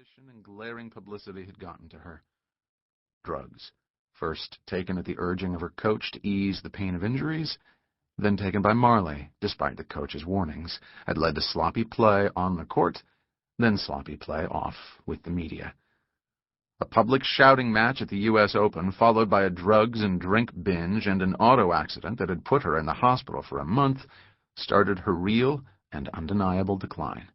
Suspicion and glaring publicity had gotten to her. Drugs, first taken at the urging of her coach to ease the pain of injuries, then taken by Marley, despite the coach's warnings, had led to sloppy play on the court, then sloppy play off with the media. A public shouting match at the U.S. Open, followed by a drugs and drink binge and an auto accident that had put her in the hospital for a month, started her real and undeniable decline.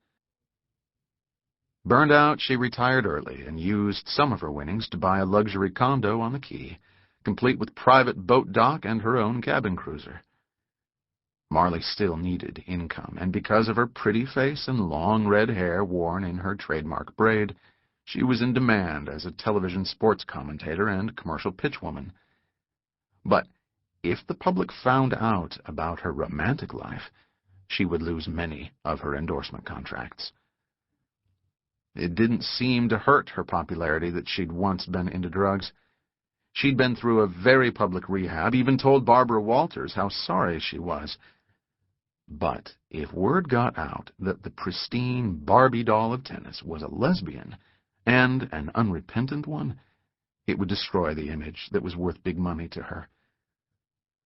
Burned out, she retired early and used some of her winnings to buy a luxury condo on the Key, complete with private boat dock and her own cabin cruiser. Marley still needed income, and because of her pretty face and long red hair worn in her trademark braid, she was in demand as a television sports commentator and commercial pitchwoman. But if the public found out about her romantic life, she would lose many of her endorsement contracts. It didn't seem to hurt her popularity that she'd once been into drugs. She'd been through a very public rehab, even told Barbara Walters how sorry she was. But if word got out that the pristine Barbie doll of tennis was a lesbian, and an unrepentant one, it would destroy the image that was worth big money to her.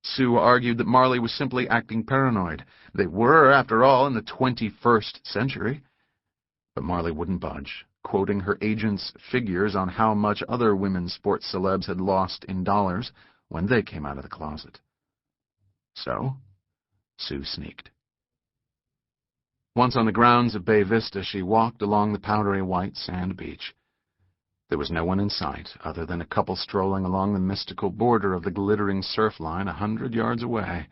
Sue argued that Marley was simply acting paranoid. They were, after all, in the 21st century. But Marley wouldn't budge, quoting her agent's figures on how much other women's sports celebs had lost in dollars when they came out of the closet. So, Sue sneaked. Once on the grounds of Bay Vista, she walked along the powdery white sand beach. There was no one in sight other than a couple strolling along the mystical border of the glittering surf line 100 yards away.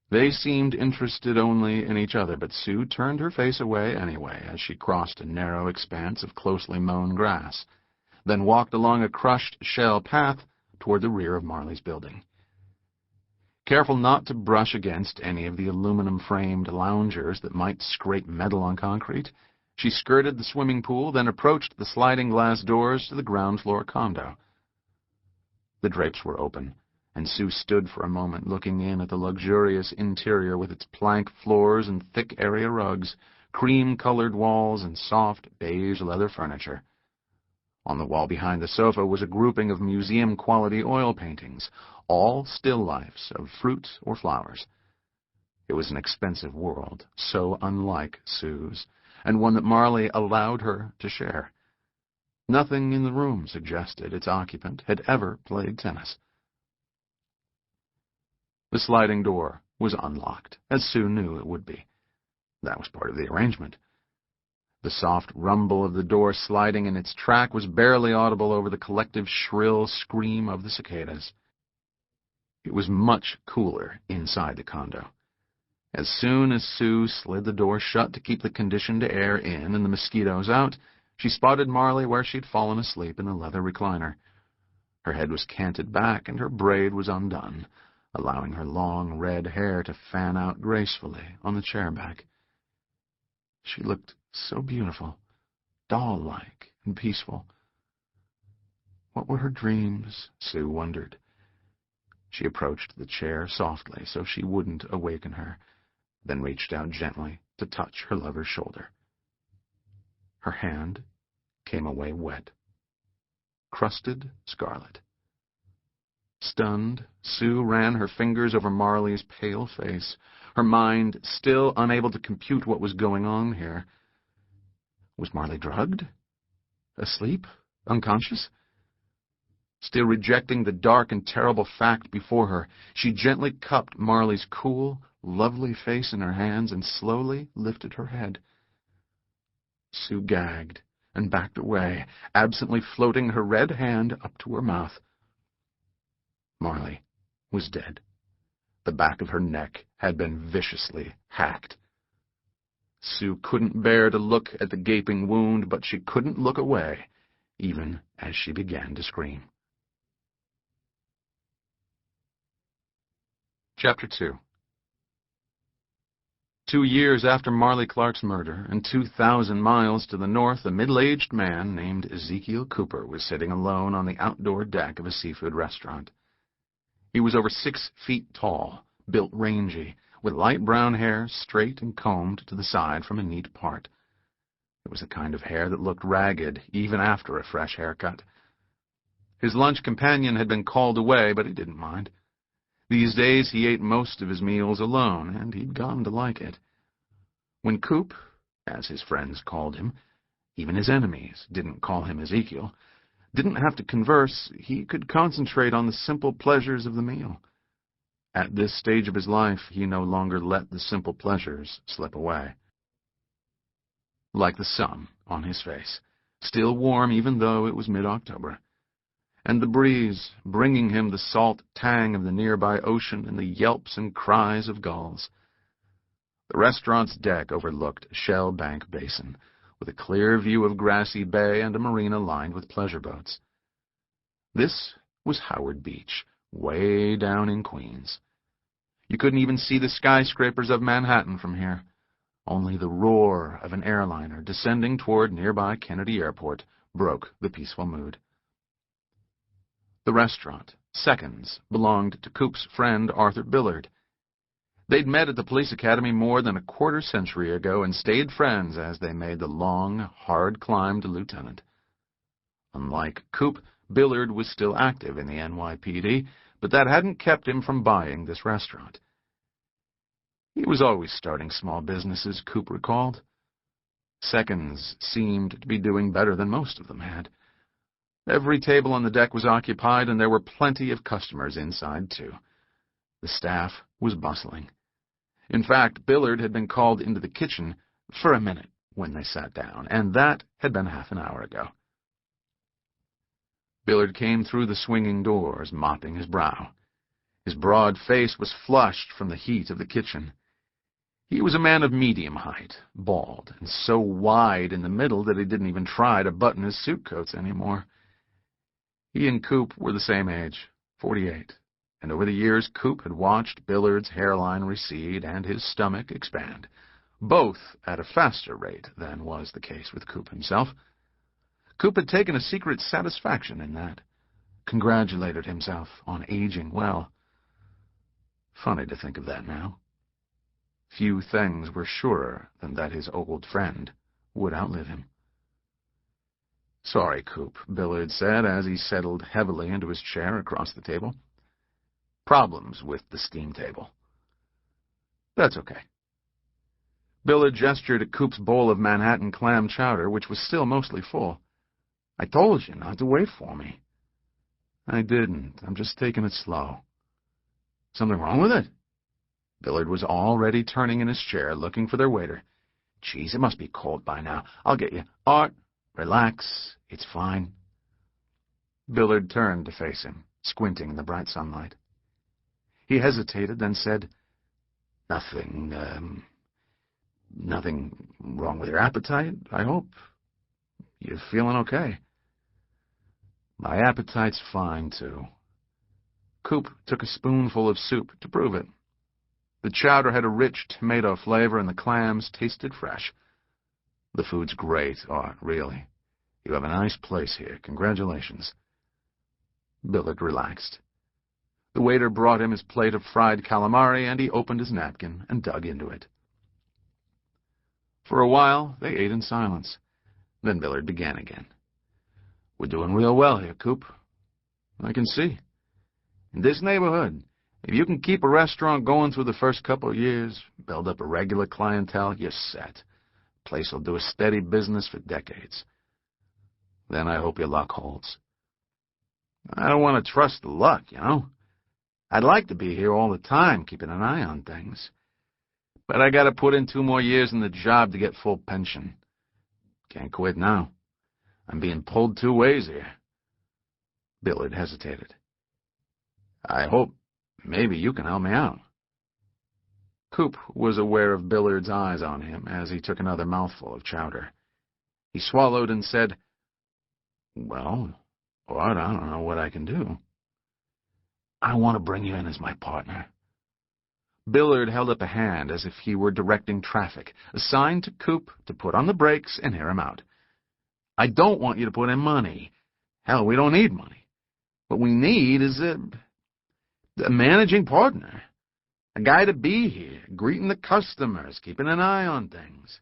They seemed interested only in each other, but Sue turned her face away anyway as she crossed a narrow expanse of closely mown grass, then walked along a crushed shell path toward the rear of Marley's building. Careful not to brush against any of the aluminum-framed loungers that might scrape metal on concrete, she skirted the swimming pool, then approached the sliding glass doors to the ground-floor condo. The drapes were open, and Sue stood for a moment looking in at the luxurious interior with its plank floors and thick area rugs, cream-colored walls, and soft beige leather furniture. On the wall behind the sofa was a grouping of museum-quality oil paintings, all still lifes of fruit or flowers. It was an expensive world, so unlike Sue's, and one that Marley allowed her to share. Nothing in the room suggested its occupant had ever played tennis. The sliding door was unlocked, as Sue knew it would be. That was part of the arrangement. The soft rumble of the door sliding in its track was barely audible over the collective shrill scream of the cicadas. It was much cooler inside the condo. As soon as Sue slid the door shut to keep the conditioned air in and the mosquitoes out, she spotted Marley where she'd fallen asleep in the leather recliner. Her head was canted back and her braid was undone, allowing her long red hair to fan out gracefully on the chair back. She looked so beautiful, doll-like and peaceful. What were her dreams, Sue wondered. She approached the chair softly so she wouldn't awaken her, then reached out gently to touch her lover's shoulder. Her hand came away wet, crusted scarlet. Stunned, Sue ran her fingers over Marley's pale face, her mind still unable to compute what was going on here. Was Marley drugged? Asleep? Unconscious? Still rejecting the dark and terrible fact before her, she gently cupped Marley's cool, lovely face in her hands and slowly lifted her head. Sue gagged and backed away, absently floating her red hand up to her mouth. Marley was dead. The back of her neck had been viciously hacked. Sue couldn't bear to look at the gaping wound, but she couldn't look away, even as she began to scream. Chapter 2. 2 years after Marley Clark's murder, and 2,000 miles to the north, a middle-aged man named Ezekiel Cooper was sitting alone on the outdoor deck of a seafood restaurant. He was over 6 feet tall, built rangy, with light brown hair straight and combed to the side from a neat part. It was the kind of hair that looked ragged even after a fresh haircut. His lunch companion had been called away, but he didn't mind. These days he ate most of his meals alone, and he'd gone to like it. When Coop, as his friends called him, even his enemies didn't call him Ezekiel, didn't have to converse, he could concentrate on the simple pleasures of the meal. At this stage of his life, he no longer let the simple pleasures slip away. Like the sun on his face, still warm even though it was mid-October, and the breeze bringing him the salt tang of the nearby ocean and the yelps and cries of gulls. The restaurant's deck overlooked Shell Bank Basin, with a clear view of Grassy Bay and a marina lined with pleasure boats. This was Howard Beach, way down in Queens. You couldn't even see the skyscrapers of Manhattan from here. Only the roar of an airliner descending toward nearby Kennedy Airport broke the peaceful mood. The restaurant, Seconds, belonged to Coop's friend Arthur Billard. They'd met at the police academy more than a quarter-century ago and stayed friends as they made the long, hard climb to lieutenant. Unlike Coop, Billard was still active in the NYPD, but that hadn't kept him from buying this restaurant. He was always starting small businesses, Coop recalled. Seconds seemed to be doing better than most of them had. Every table on the deck was occupied, and there were plenty of customers inside, too. The staff was bustling. In fact, Billard had been called into the kitchen for a minute when they sat down, and that had been half an hour ago. Billard came through the swinging doors, mopping his brow. His broad face was flushed from the heat of the kitchen. He was a man of medium height, bald, and so wide in the middle that he didn't even try to button his suit coats anymore. He and Coop were the same age, 48, and over the years Coop had watched Billard's hairline recede and his stomach expand, both at a faster rate than was the case with Coop himself. Coop had taken a secret satisfaction in that, congratulated himself on aging well. Funny to think of that now. Few things were surer than that his old friend would outlive him. "Sorry, Coop," Billard said as he settled heavily into his chair across the table. "Problems with the steam table." "That's okay." Billard gestured at Coop's bowl of Manhattan clam chowder, which was still mostly full. "I told you not to wait for me." "I didn't. I'm just taking it slow." "Something wrong with it?" Billard was already turning in his chair, looking for their waiter. "Geez, it must be cold by now. I'll get you. Art, relax. It's fine." Billard turned to face him, squinting in the bright sunlight. He hesitated, then said, Nothing wrong with your appetite, I hope? You're feeling okay?" "My appetite's fine, too." Coop took a spoonful of soup to prove it. The chowder had a rich tomato flavor, and the clams tasted fresh. "The food's great, Art, really. You have a nice place here. Congratulations." Billard relaxed. The waiter brought him his plate of fried calamari, and he opened his napkin and dug into it. For a while, they ate in silence. Then Billard began again. "We're doing real well here, Coop. I can see. In this neighborhood, if you can keep a restaurant going through the first couple of years, build up a regular clientele, you're set. Place will do a steady business for decades. Then I hope your luck holds." "I don't want to trust the luck, you know. I'd like to be here all the time, keeping an eye on things. But I got to put in 2 more years in the job to get full pension. Can't quit now. I'm being pulled 2 ways here." Billard hesitated. "I hope maybe you can help me out." Coop was aware of Billard's eyes on him as he took another mouthful of chowder. He swallowed and said, "Well, Art, I don't know what I can do." "I want to bring you in as my partner." Billard held up a hand as if he were directing traffic, a sign to Coop to put on the brakes and hear him out. "I don't want you to put in money. Hell, we don't need money. What we need is a managing partner. A guy to be here, greeting the customers, keeping an eye on things.